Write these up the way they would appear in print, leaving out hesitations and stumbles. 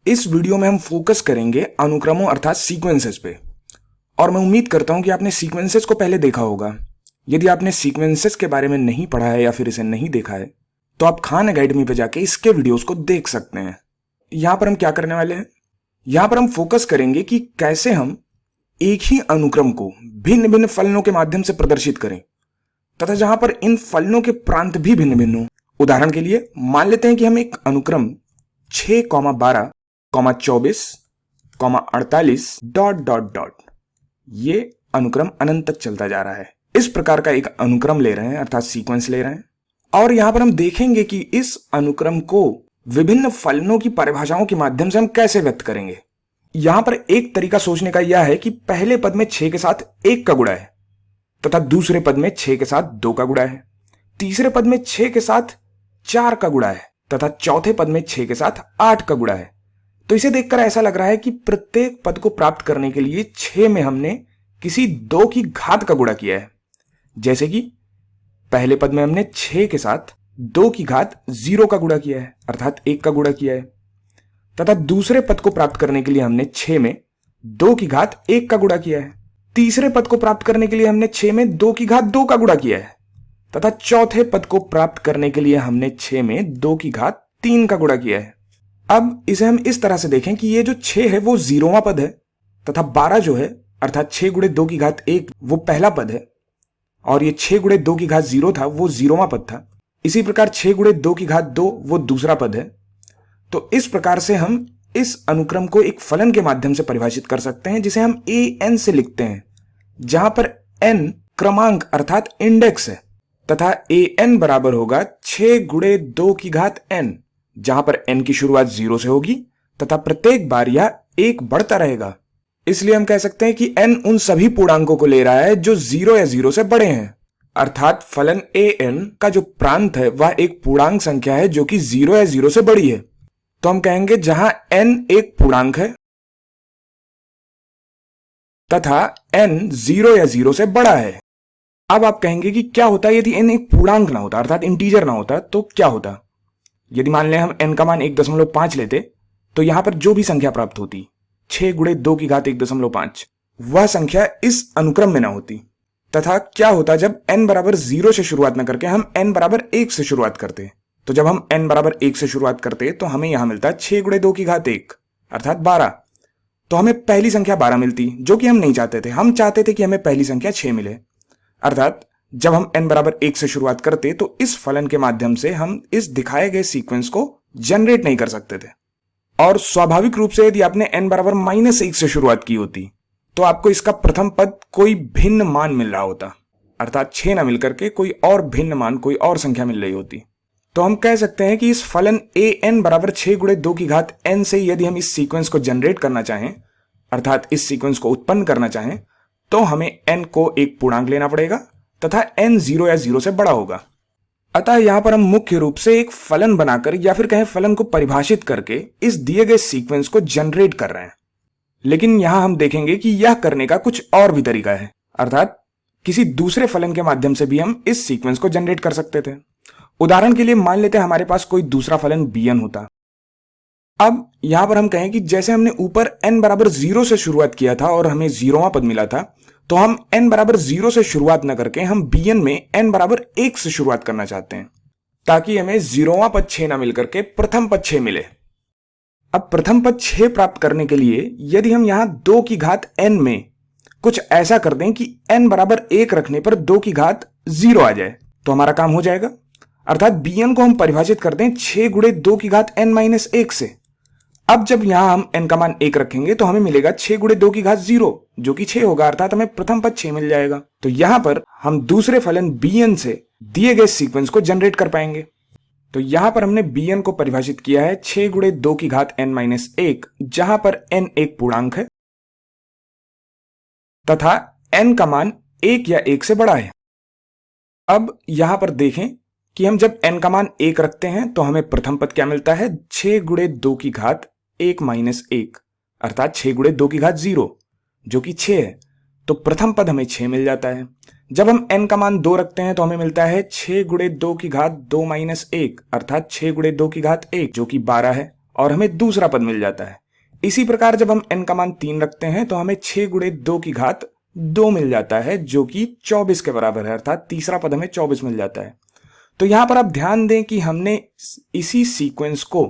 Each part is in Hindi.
इस वीडियो में हम फोकस करेंगे अनुक्रमों अर्थात सीक्वेंसेस पे। और मैं उम्मीद करता हूं कि आपने सीक्वेंसेस को पहले देखा होगा। यदि आपने सीक्वेंसेस के बारे में नहीं पढ़ा है या फिर इसे नहीं देखा है तो आप खान एकेडमी पे जाके इसके वीडियोस को देख सकते हैं। यहां पर हम क्या करने वाले हैं, यहां पर हम फोकस करेंगे कि कैसे हम एक ही अनुक्रम को भिन्न भिन्न फलनों के माध्यम से प्रदर्शित करें तथा जहां पर इन फलनों के प्रांत भी भिन्न भिन्न हो। उदाहरण के लिए मान लेते हैं कि हम एक अनुक्रम 6,12, 24, 48 ... ये अनुक्रम अनंत तक चलता जा रहा है। इस प्रकार का एक अनुक्रम ले रहे हैं अर्थात सीक्वेंस ले रहे हैं। और यहां पर हम देखेंगे कि इस अनुक्रम को विभिन्न फलनों की परिभाषाओं के माध्यम से हम कैसे व्यक्त करेंगे। यहां पर एक तरीका सोचने का यह है कि पहले पद में 6 के साथ 1 का गुणा है तथा दूसरे पद में 6 के साथ 2 का गुणा है, तीसरे पद में 6 के साथ 4 का गुणा है तथा चौथे पद में 6 के साथ 8 का गुणा है। तो इसे देखकर ऐसा लग रहा है कि प्रत्येक पद को प्राप्त करने के लिए 6 में हमने किसी 2 की घात का गुणा किया है। जैसे कि पहले पद में हमने 6 के साथ 2 की घात 0 का गुणा किया है अर्थात 1 का गुणा किया है, तथा दूसरे पद को प्राप्त करने के लिए हमने 6 में 2 की घात 1 का गुणा किया है। तीसरे पद को प्राप्त करने के लिए हमने 6 में 2 की घात 2 का गुणा किया है तथा चौथे पद को प्राप्त करने के लिए हमने 6 में 2 की घात 3 का गुणा किया है। अब इसे हम इस तरह से देखें कि ये जो 6 है वो 0वां पद है तथा 12 जो है अर्थात 6 गुणे 2 की घात 1 वो पहला पद है और ये 6 गुणे 2 की घात 0 था वो 0वां पद था। इसी प्रकार 6 गुणे 2 की घात 2 वो दूसरा पद है। तो इस प्रकार से हम इस अनुक्रम को एक फलन के माध्यम से परिभाषित कर सकते हैं जिसे हम an से लिखते हैं, जहां पर n क्रमांक अर्थात इंडेक्स है तथा an बराबर होगा 6 गुणे 2 की घात n, जहां पर n की शुरुआत 0 से होगी तथा प्रत्येक बार यह 1 बढ़ता रहेगा। इसलिए हम कह सकते हैं कि n उन सभी पूर्णांकों को ले रहा है जो 0 या 0 से बड़े हैं, अर्थात फलन an का जो प्रांत है वह एक पूर्णांक संख्या है जो कि 0 या 0 से बड़ी है। तो हम कहेंगे जहां n एक पूर्णांक है तथा n 0 या 0 से बड़ा है। अब आप कहेंगे कि क्या होता यदि n एक पूर्णांक ना होता अर्थात इंटीजर ना होता तो क्या होता। यदि मान लें हम n का मान 1.5 लेते तो यहां पर जो भी संख्या प्राप्त होती 6 गुणे 2 की घात 1.5 वह संख्या इस अनुक्रम में ना होती। तथा क्या होता जब n बराबर 0 से शुरुआत न करके हम n बराबर 1 से शुरुआत करते। तो जब हम n बराबर 1 से शुरुआत करते तो हमें यहां मिलता 6 गुणे 2 की घात 1 अर्थात 12। तो हमें पहली संख्या 12 मिलती जो कि हम नहीं चाहते थे। हम चाहते थे कि हमें पहली संख्या 6 मिले। अर्थात जब हम n बराबर 1 से शुरुआत करते तो इस फलन के माध्यम से हम इस दिखाए गए सीक्वेंस को जनरेट नहीं कर सकते थे। और स्वाभाविक रूप से यदि आपने n बराबर -1 से शुरुआत की होती तो आपको इसका प्रथम पद कोई भिन्न मान मिल रहा होता, अर्थात 6 ना मिलकर के कोई और भिन्न मान कोई और संख्या मिल रही होती। तो हम कह सकते हैं कि इस फलन an बराबर 6 गुणे 2 की घात n से यदि हम इस सीक्वेंस को जनरेट करना चाहें अर्थात इस सीक्वेंस को उत्पन्न करना चाहें तो हमें n को एक पूर्णांक लेना पड़ेगा तथा n 0 या 0 से बड़ा होगा। अतः यहां पर हम मुख्य रूप से एक फलन बनाकर या फिर कहें फलन को परिभाषित करके इस दिए गए सीक्वेंस को जनरेट कर रहे हैं। लेकिन यहां हम देखेंगे कि यह करने का कुछ और भी तरीका है, अर्थात किसी दूसरे फलन के माध्यम से भी हम इस सीक्वेंस को जनरेट कर सकते थे। उदाहरण के लिए मान लेते हैं हमारे पास कोई दूसरा फलन bn होता। अब यहां पर हम कहें कि जैसे हमने ऊपर n बराबर 0 से शुरुआत किया था और हमें 0वां पद मिला था तो हम n बराबर 0 से शुरुआत न करके हम bn में n बराबर 1 से शुरुआत करना चाहते हैं ताकि हमें 0वां पद 6 ना मिलकर के प्रथम पद 6 मिले। अब प्रथम पद 6 प्राप्त करने के लिए यदि हम यहां 2 की घात n में कुछ ऐसा कर दें कि n बराबर 1 रखने पर 2 की घात 0 आ जाए तो हमारा काम हो जाएगा। अर्थात bn को हम परिभाषित कर दें 6 गुणे 2 की घात n-1 से। अब जब यहां हम n का मान 1 रखेंगे तो हमें मिलेगा 6 गुणे 2 की घात 0 जो कि 6 होगा, अर्थात हमें प्रथम पद 6 मिल जाएगा। तो यहां पर हम दूसरे फलन bn से दिए गए सीक्वेंस को जनरेट कर पाएंगे। तो यहां पर हमने bn को परिभाषित किया है 6 गुणे 2 की घात n-1 जहां पर n एक पूर्णांक है तथा n का मान 1 या 1 से बड़ा है। अब यहां पर देखें कि हम जब n का मान 1 रखते हैं तो हमें प्रथम पद क्या मिलता है 6 गुणे 2 की घात 1-1 अर्थात 6 गुणे 2 की घात 0 जो कि 6 है। तो प्रथम पद हमें 6 मिल जाता है। जब हम n का मान 2 रखते हैं तो हमें मिलता है 6 गुणे 2 की घात 2-1 अर्थात 6 गुणे 2 की घात 1 जो कि 12 है और हमें दूसरा पद मिल जाता है। इसी प्रकार जब हम n का मान 3 रखते हैं तो हमें 6 गुणे 2 की घात 2 मिल जाता है, जो कि 24 के बराबर है, अर्थात तीसरा पद हमें 24 मिल जाता है। तो यहां पर आप ध्यान दें कि हमने इसी सीक्वेंस को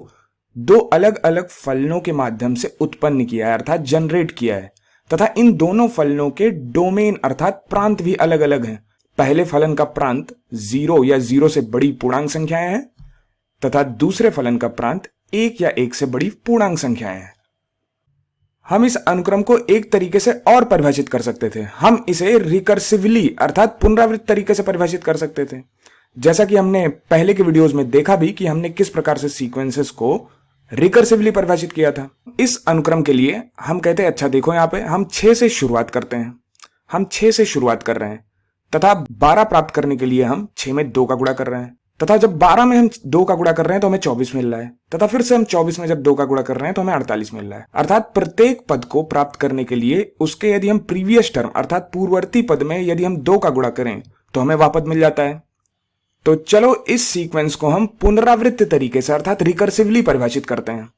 दो अलग अलग फलनों के माध्यम से उत्पन्न किया है, अर्थात जनरेट किया है, तथा इन दोनों फलनों के डोमेन अर्थात प्रांत भी अलग अलग हैं। पहले फलन का प्रांत 0 या 0 से बड़ी पूर्णांक संख्याएं हैं तथा दूसरे फलन का प्रांत 1 या 1 से बड़ी पूर्णांक संख्याएं हैं। हम इस अनुक्रम को एक तरीके से और परिभाषित कर सकते थे। हम इसे रिकर्सिवली अर्थात पुनरावृत्त तरीके से परिभाषित कर सकते थे, जैसा कि हमने पहले के वीडियोस में देखा भी कि हमने किस प्रकार से सीक्वेंसेस को रिकर्सिवली परिभाषित किया था। इस अनुक्रम के लिए हम कहते हैं, अच्छा देखो यहां पे हम 6 से शुरुआत करते हैं, हम 6 से शुरुआत कर रहे हैं तथा 12 प्राप्त करने के लिए हम 6 में 2 का गुणा कर रहे हैं, तथा जब 12 में हम 2 का गुणा कर रहे हैं तो हमें 24 मिल रहा है, तथा फिर से हम 24 में जब 2 का गुणा कर रहे हैं तो हमें 48 मिल रहा है। अर्थात प्रत्येक पद को प्राप्त करने के लिए उसके यदि हम प्रीवियस टर्म अर्थात पूर्ववर्ती पद में यदि हम 2 का गुणा करें तो हमें वह पद मिल जाता है। तो चलो इस सीक्वेंस को हम पुनरावृत्त तरीके से अर्थात रिकर्सिवली परिभाषित करते हैं।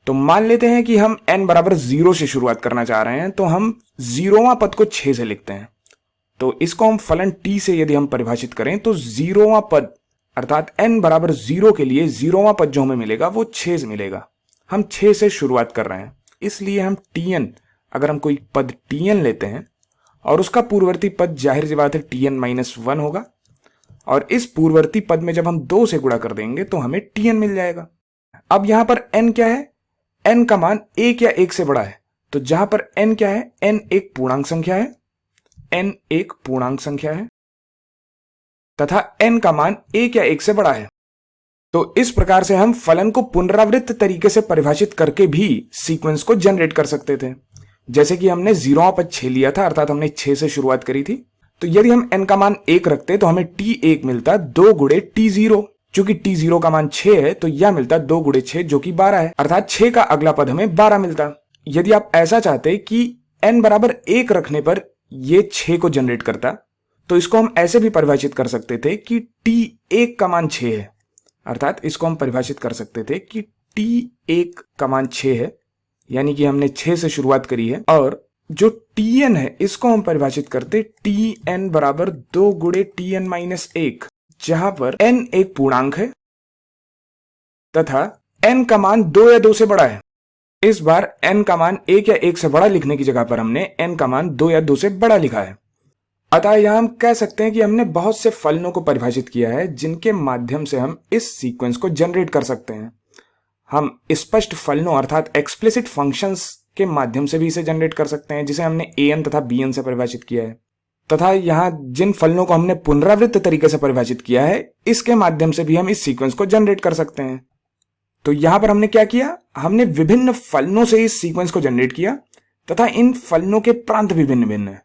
तो मान लेते हैं कि हम n बराबर 0 से शुरुआत करना चाह रहे हैं, तो हम 0वां पद को 6 से लिखते हैं। तो इसको हम फलन t से यदि हम परिभाषित करें तो 0वां पद अर्थात n बराबर 0 के लिए 0वां पद जो हमें मिलेगा वो 6 से मिलेगा। हम 6 से शुरुआत कर रहे हैं, इसलिए हम tn, अगर हम कोई पद tn लेते हैं और उसका पूर्ववर्ती पद जाहिर सी बात है tn-1 होगा, और इस पूर्ववर्ती पद में जब हम 2 से गुणा कर देंगे तो हमें tn मिल जाएगा। अब यहां पर n क्या है? n का मान 1 या 1 से बड़ा है, तो जहां पर n क्या है? n एक पूर्णांक संख्या है, n एक पूर्णांक संख्या है तथा n का मान 1 या 1 से बड़ा है। तो इस प्रकार से हम फलन को पुनरावृत्त तरीके से परिभाषित करके भी सीक्वेंस को जनरेट कर सकते थे। जैसे कि हमने 0वां पद 6 लिया था, अर्थात हमने 6 से शुरुआत करी थी, तो यदि हम n का मान 1 रखते तो हमें t1 मिलता 2 गुणे t0। चूंकि t0 का मान 6 है तो यह मिलता 2 गुणे 6 जो कि 12 है, अर्थात 6 का अगला पद हमें 12 मिलता। यदि आप ऐसा चाहते कि n बराबर 1 रखने पर ये 6 को जनरेट करता, तो इसको हम ऐसे भी परिभाषित कर सकते थे कि t1 का मान 6 है, अर्थात इसको हम परिभाषित कर सकते थे कि t1 का मान 6 है, यानी कि हमने 6 से शुरुआत करी है, और जो tn है इसको हम परिभाषित करते tn बराबर 2 गुणे tn-1, जहां पर n एक पूर्णांक है तथा n का मान 2 या 2 से बड़ा है। इस बार n का मान 1 या 1 से बड़ा लिखने की जगह पर हमने n का मान 2 या 2 से बड़ा लिखा है। अतः यहां हम कह सकते हैं कि हमने बहुत से फलनों को परिभाषित किया है जिनके माध्यम से हम इस सीक्वेंस को जनरेट कर सकते हैं। हम स्पष्ट फलनों अर्थात एक्सप्लिसिट फंक्शंस के माध्यम से भी इसे जनरेट कर सकते हैं, जिसे हमने an तथा bn से परिभाषित किया है, तथा यहां जिन फलनों को हमने पुनरावृत्त तरीके से परिभाषित किया है इसके माध्यम से भी हम इस सीक्वेंस को जनरेट कर सकते हैं। तो यहां पर हमने क्या किया? हमने विभिन्न फलनों से इस सीक्वेंस को जनरेट किया तथा इन फलनों के प्रांत भी भिन्न भिन्न है।